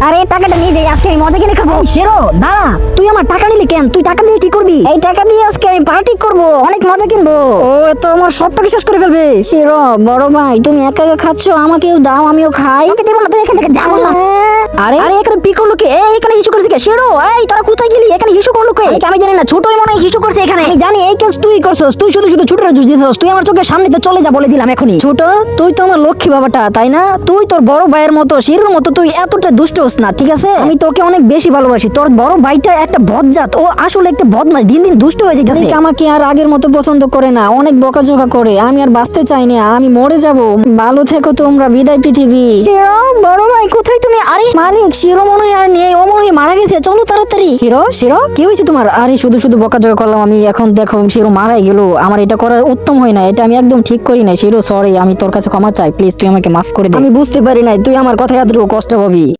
আরে টাকাটা নিয়ে যাই, আজকে আমি মজা কিনে খাবো। শিরো দাঁড়া, তুই আমার টাকা নিলি কেন? তুই টাকা নিয়ে কি করবি? এই টাকা দিয়ে আজকে আমি পার্টি করব, অনেক মজা কিনবো। ও তো আমার সব টাকা শেষ করে ফেলবে। শিরো বড় ভাই, তুমি একা একা খাচ্ছ, আমাকেও দাও, আমিও খাই। তোকে দেবো না, তুই এখান থেকে যাবো না। আরে আরে এখানে পি করলো কে? এখানে ইস্যু করেছে কে? শিরো এই তোরা কোথায় গেলি? এখানে ইস্যু করলো কে? আমি জানি না, ছোটই মনে হয় ইস্যু করছে এখানে। আমি জানি এই কাজ তুই করছস। তুই শুধু শুধু ছোটরা দোষ দিছস। তুই আমার চোখের সামনে থেকে চলে যা বলে দিলাম এখনই। ছোট, তুই তো আমার লক্ষ্মী বাবাটা, তাই না? তুই তোর বড় ভাইয়ের মতো, শিরোর মতো তুই এতটা দুষ্ট হোস না, ঠিক আছে? আমি তোকে অনেক বেশি ভালোবাসি। তোর বড় ভাইটা একটা বজ্জাত, ও আসলে একটা বদমাশ, দিন দিন দুষ্ট হয়ে যাচ্ছে। আমাকে আর আগের মতো পছন্দ করে না, অনেক বকাঝকা করে। আমি আর বাঁচতে চাই না, আমি মরে যাব। ভালো থেকো তোমরা, বিদায় পৃথিবী। শিরো বড় ভাই, কোথায় তুমি? আরে মালিক, শিরো মনে হয় আর নেই, ও মনে হয় মারা গেছে। চলো তাড়াতাড়ি। শিরো শিরো কি হয়েছে তোমার? আরে শুধু শুধু বকাঝকা করলাম আমি, এখন দেখো শিরো মারাই গেল। আমার এটা করা উত্তম হয় না, এটা আমি একদম ঠিক করি না। শিরো সরি, আমি তোর কাছে ক্ষমা চাই, প্লিজ তুই আমাকে মাফ করে দে। আমি বুঝতে পারি নাই তুই আমার কথায় এতটুকু কষ্ট পাবি।